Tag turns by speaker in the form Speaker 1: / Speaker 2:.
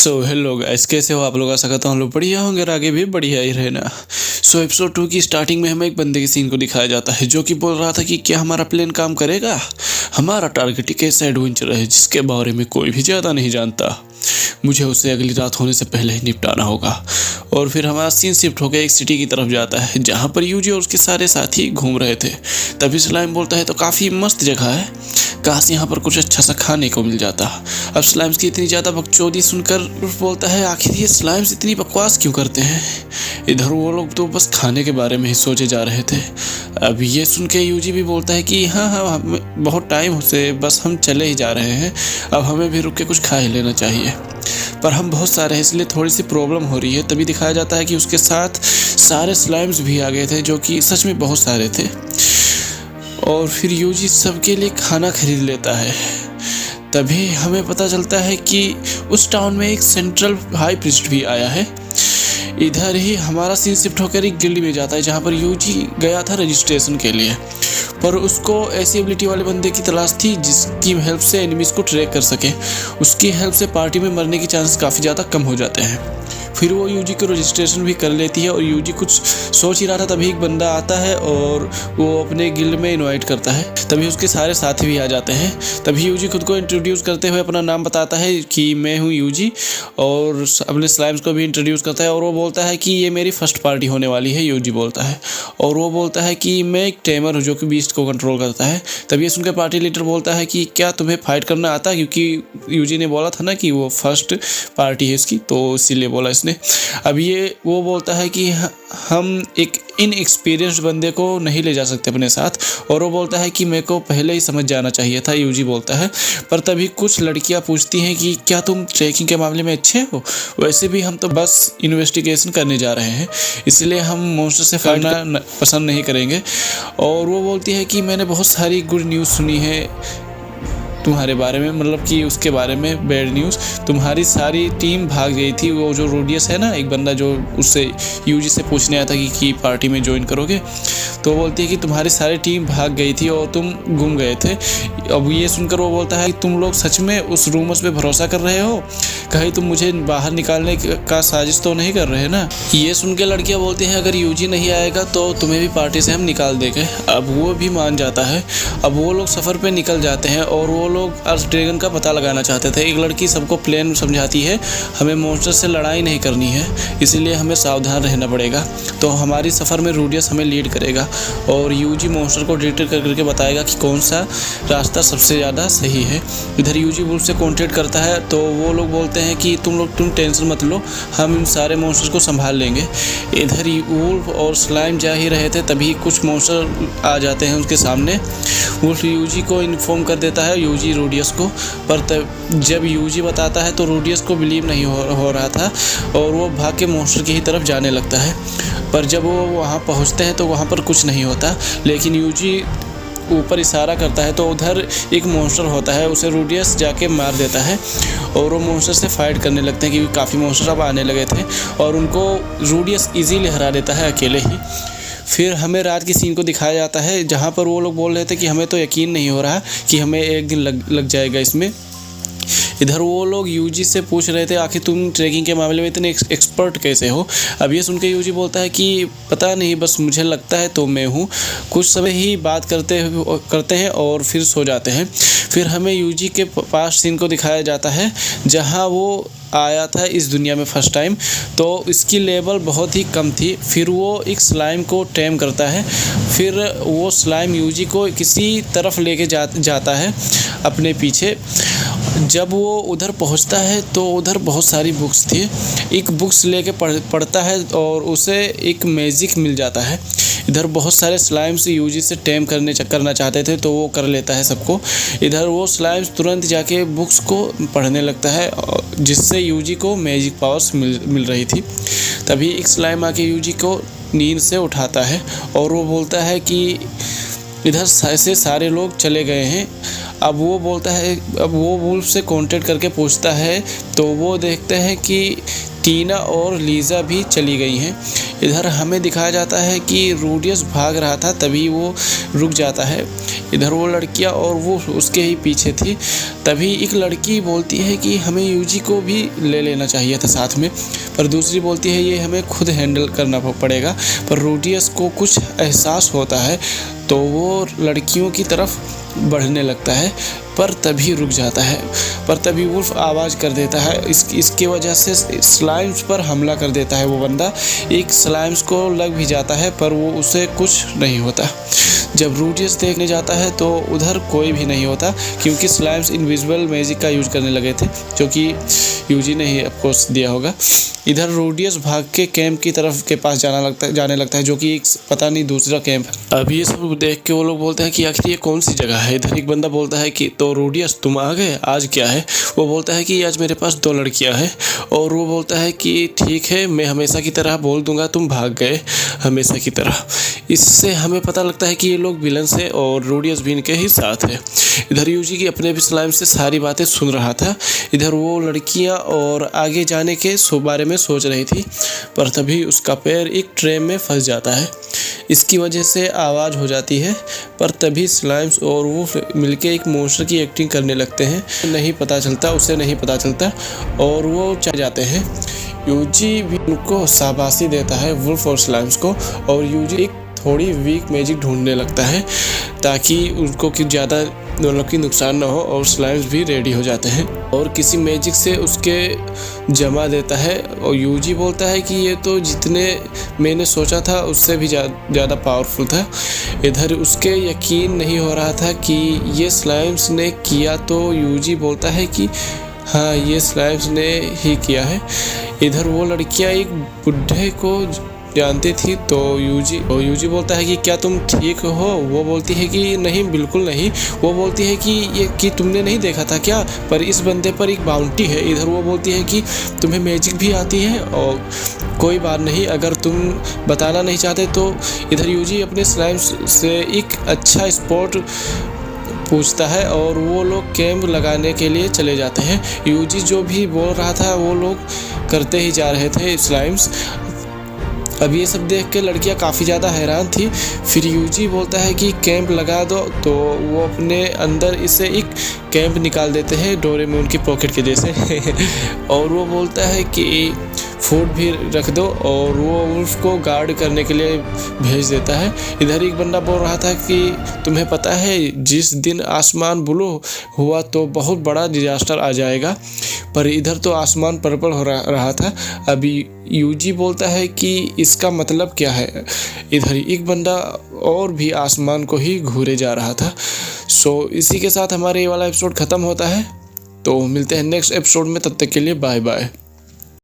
Speaker 1: Hello guys, कैसे हो आप लोग। आशा करता हूँ हम लोग बढ़िया होंगे और आगे भी बढ़िया ही रहना। एपिसोड 2 की स्टार्टिंग में हमें एक बंदे के सीन को दिखाया जाता है जो कि बोल रहा था कि क्या हमारा प्लान काम करेगा। हमारा टारगेट एक ऐसा एडवेंचर है जिसके बारे में कोई भी ज़्यादा नहीं जानता। मुझे उसे अगली रात होने से पहले ही निपटाना होगा। और फिर हमारा सीन शिफ्ट होकर एक सिटी की तरफ जाता है जहाँ पर यूजी और उसके सारे साथी घूम रहे थे। तभी स्लाइम बोलता है तो काफ़ी मस्त जगह है, काश यहाँ पर कुछ अच्छा सा खाने को मिल जाता। अब स्लाइम्स की इतनी ज़्यादा बकचोदी सुनकर बोलता है आखिर ये स्लाइम्स इतनी बकवास क्यों करते हैं। इधर वो लोग तो बस खाने के बारे में ही सोचे जा रहे थे। अब ये सुन के यूजी भी बोलता है कि हाँ, बहुत टाइम से बस हम चले ही जा रहे हैं, अब हमें भी रुक के कुछ खा ही लेना चाहिए। पर हम बहुत सारे हैं इसलिए थोड़ी सी प्रॉब्लम हो रही है। तभी दिखाया जाता है कि उसके साथ सारे स्लाइम्स भी आ गए थे जो कि सच में बहुत सारे थे। और फिर यूजी सबके लिए खाना खरीद लेता है। तभी हमें पता चलता है कि उस टाउन में एक सेंट्रल हाई प्रीस्ट भी आया है। इधर ही हमारा सीन शिफ्ट होकर एक गिल्ड में जाता है जहाँ पर यूजी गया था रजिस्ट्रेशन के लिए, पर उसको ऐसी एबिलिटी वाले बंदे की तलाश थी जिसकी हेल्प से एनिमीज को ट्रैक कर सके। उसकी हेल्प से पार्टी में मरने के चांसेस काफ़ी ज़्यादा कम हो जाते हैं। फिर वो यूजी को रजिस्ट्रेशन भी कर लेती है और यूजी कुछ सोच ही रहा था तभी एक बंदा आता है और वो अपने गिल्ड में इनवाइट करता है। तभी उसके सारे साथी भी आ जाते हैं। तभी यूजी खुद को इंट्रोड्यूस करते हुए अपना नाम बताता है कि मैं हूँ यूजी, और अपने स्लाइम्स को भी इंट्रोड्यूस करता है। और वो बोलता है कि ये मेरी फर्स्ट पार्टी होने वाली है, यूजी बोलता है। और वो बोलता है कि मैं एक टेमर हूँ जो कि बीस्ट को कंट्रोल करता है। तभी सुनकर पार्टी लीडर बोलता है कि क्या तुम्हें फाइट करना आता है, क्योंकि यूजी ने बोला था ना कि वो फर्स्ट पार्टी है इसकी, तो इसीलिए बोला इसने। अब ये वो बोलता है कि हम एक इनएक्सपीरियंस्ड बंदे को नहीं ले जा सकते अपने साथ। और वो बोलता है कि मेरे को पहले ही समझ जाना चाहिए था, यूजी बोलता है। पर तभी कुछ लड़कियां पूछती हैं कि क्या तुम ट्रैकिंग के मामले में अच्छे हो। वैसे भी हम तो बस इन्वेस्टिगेशन करने जा रहे हैं, इसलिए हम मॉन्स्टर से फाइट पसंद नहीं करेंगे। और वो बोलती है कि मैंने बहुत सारी गुड न्यूज़ सुनी है तुम्हारे बारे में, मतलब कि उसके बारे में बैड न्यूज़। तुम्हारी सारी टीम भाग गई थी। वो जो रोडियस है ना, एक बंदा जो उससे यूजी से पूछने आया था कि पार्टी में ज्वाइन करोगे, तो बोलती है कि तुम्हारी सारी टीम भाग गई थी और तुम गुम गए थे। अब ये सुनकर वो बोलता है कि तुम लोग सच में उस रूमर्स पे भरोसा कर रहे हो, कहीं तुम मुझे बाहर निकालने का साजिश तो नहीं कर रहे ना। ये सुन के लड़कियाँ बोलती हैं अगर यूजी नहीं आएगा तो तुम्हें भी पार्टी से हम निकाल देंगे। अब वो भी मान जाता है। अब वो लोग सफ़र पे निकल जाते हैं और वो लोग अर्थ ड्रैगन का पता लगाना चाहते थे। एक लड़की सबको प्लान समझाती है, हमें मॉन्स्टर से लड़ाई नहीं करनी है, इसीलिए हमें सावधान रहना पड़ेगा। तो हमारी सफ़र में रूडियस हमें लीड करेगा और यूजी मॉन्स्टर को डिटेक्ट करके बताएगा कि कौन सा रास्ता सबसे ज़्यादा सही है। इधर यूजी वुल्फ से कॉन्टेक्ट करता है तो वो लोग बोलते हैं कि तुम टेंशन मत लो, हम इन सारे मॉन्स्टर्स को संभाल लेंगे। इधर वुल्फ और स्लाइम जा ही रहे थे तभी कुछ मॉन्स्टर आ जाते हैं उनके सामने। वुल्फ यूजी को इन्फॉर्म कर देता है, यूजी रूडियस को। पर जब यूजी बताता है तो रूडियस को बिलीव नहीं हो रहा था और वो भाग के मॉन्स्टर की ही तरफ जाने लगता है। पर जब वो वहाँ पहुँचते हैं तो वहाँ पर कुछ नहीं होता, लेकिन यूजी ऊपर इशारा करता है तो उधर एक मॉन्स्टर होता है, उसे रूडियस जाके मार देता है और वो मॉन्स्टर से फाइट करने लगते हैं क्योंकि काफ़ी मॉन्स्टर अब आने लगे थे और उनको रूडियस इजीली हरा देता है अकेले ही। फिर हमें रात की सीन को दिखाया जाता है जहाँ पर वो लोग बोल रहे थे कि हमें तो यकीन नहीं हो रहा कि हमें एक दिन लग जाएगा इसमें। इधर वो लोग यूजी से पूछ रहे थे आखिर तुम ट्रैकिंग के मामले में इतने एक्सपर्ट कैसे हो। अब ये सुन के यूजी बोलता है कि पता नहीं, बस मुझे लगता है तो मैं हूँ। कुछ समय ही बात करते हैं और फिर सो जाते हैं। फिर हमें यूजी के पास सीन को दिखाया जाता है जहाँ वो आया था इस दुनिया में फर्स्ट टाइम, तो इसकी लेवल बहुत ही कम थी। फिर वो एक स्लाइम को टैम करता है। फिर वो स्लाइम यूजी को किसी तरफ लेके जाता है अपने पीछे। जब वो उधर पहुंचता है तो उधर बहुत सारी बुक्स थी। एक बुक्स लेके पढ़ता है और उसे एक मैजिक मिल जाता है। इधर बहुत सारे स्लाइम्स यूजी से टैम करना चाहते थे तो वो कर लेता है सबको। इधर वो स्लाइम्स तुरंत जाके बुक्स को पढ़ने लगता है जिससे यूजी को मैजिक पावर्स मिल रही थी। तभी एक स्लाइम आके यूजी को नींद से उठाता है और वो बोलता है कि इधर से सारे लोग चले गए हैं। अब वो बोलता है, अब वो वुल्फ से कांटेक्ट करके पूछता है तो वो देखते हैं कि टीना और लीजा भी चली गई हैं। इधर हमें दिखाया जाता है कि रूडियस भाग रहा था, तभी वो रुक जाता है। इधर वो लड़कियां और वो उसके ही पीछे थी। तभी एक लड़की बोलती है कि हमें यूजी को भी ले लेना चाहिए था साथ में, पर दूसरी बोलती है ये हमें खुद हैंडल करना पड़ेगा। पर रूडियस को कुछ एहसास होता है तो वो लड़कियों की तरफ बढ़ने लगता है, पर तभी रुक जाता है। पर तभी वुल्फ आवाज़ कर देता है। इसके वजह से स्लाइम्स पर हमला कर देता है वो बंदा। एक स्लाइम्स को लग भी जाता है पर वो उसे कुछ नहीं होता। जब रूडियस देखने जाता है तो उधर कोई भी नहीं होता, क्योंकि स्लाइम्स इनविजिबल मैजिक का यूज करने लगे थे, जो कि यूजी ने ही ऑफकोर्स दिया होगा। इधर रूडियस भाग के कैंप की तरफ के पास जाने लगता है, जो कि एक पता नहीं दूसरा कैंप है। अब ये सब देख के वो लोग बोलते हैं कि आखिर ये कौन सी जगह है। इधर एक बंदा बोलता है कि तो रूडियस तुम आ गए, आज क्या है? वो बोलता है कि आज मेरे पास 2 लड़कियां हैं। और वो बोलता है कि ठीक है, मैं हमेशा की तरह बोल दूंगा तुम भाग गए हमेशा की तरह। इससे हमें पता लगता है कि ये लोग विलन से और रूडियस भी इनके ही साथ है। इधर यूजी की अपने भी स्लाइम से सारी बातें सुन रहा था। इधर वो लड़कियां और आगे जाने के बारे में सोच रही थी, पर तभी उसका पैर एक ट्रेन में फंस जाता है। इसकी वजह से आवाज़ हो जाती है, पर तभी स्लाइम्स और वो मिलके एक मॉन्स्टर की एक्टिंग करने लगते हैं। उसे नहीं पता चलता और वो चले जाते हैं। यूजी भी उनको शाबाशी देता है वुल्फ और स्लाइम्स को, और यूजी एक थोड़ी वीक मैजिक ढूंढने लगता है ताकि उनको कि ज़्यादा दोनों की नुकसान ना हो, और स्लाइम्स भी रेडी हो जाते हैं और किसी मैजिक से उसके जमा देता है। और यूजी बोलता है कि ये तो जितने मैंने सोचा था उससे भी ज़्यादा पावरफुल था। इधर उसके यकीन नहीं हो रहा था कि ये स्लाइम्स ने किया, तो यूजी बोलता है कि हाँ, ये स्लाइम्स ने ही किया है। इधर वो लड़कियाँ एक बुढ़े को जानती थी, तो यूजी बोलता है कि क्या तुम ठीक हो? वो बोलती है कि नहीं, बिल्कुल नहीं। वो बोलती है कि तुमने नहीं देखा था क्या, पर इस बंदे पर एक बाउंटी है। इधर वो बोलती है कि तुम्हें मैजिक भी आती है, और कोई बात नहीं, अगर तुम बताना नहीं चाहते तो। इधर यूजी अपने स्लाइम्स से एक अच्छा स्पॉट पूछता है और वो लोग कैंप लगाने के लिए चले जाते हैं। यूजी जो भी बोल रहा था वो लोग करते ही जा रहे थे स्लाइम्स। अब ये सब देख के लड़कियां काफ़ी ज़्यादा हैरान थी। फिर यूजी बोलता है कि कैंप लगा दो, तो वो अपने अंदर इसे एक कैंप निकाल देते हैं डोरेमोन की पॉकेट के जैसे और वो बोलता है कि फूड भी रख दो, और वो उसको गार्ड करने के लिए भेज देता है। इधर एक बंदा बोल रहा था कि तुम्हें पता है जिस दिन आसमान ब्लू हुआ तो बहुत बड़ा डिजास्टर आ जाएगा, पर इधर तो आसमान पर्पल हो रहा था। अभी यूजी बोलता है कि इसका मतलब क्या है। इधर एक बंदा और भी आसमान को ही घूरे जा रहा था। सो इसी के साथ हमारे ये वाला एपिसोड ख़त्म होता है। तो मिलते हैं नेक्स्ट एपिसोड में, तब तक के लिए बाय बाय।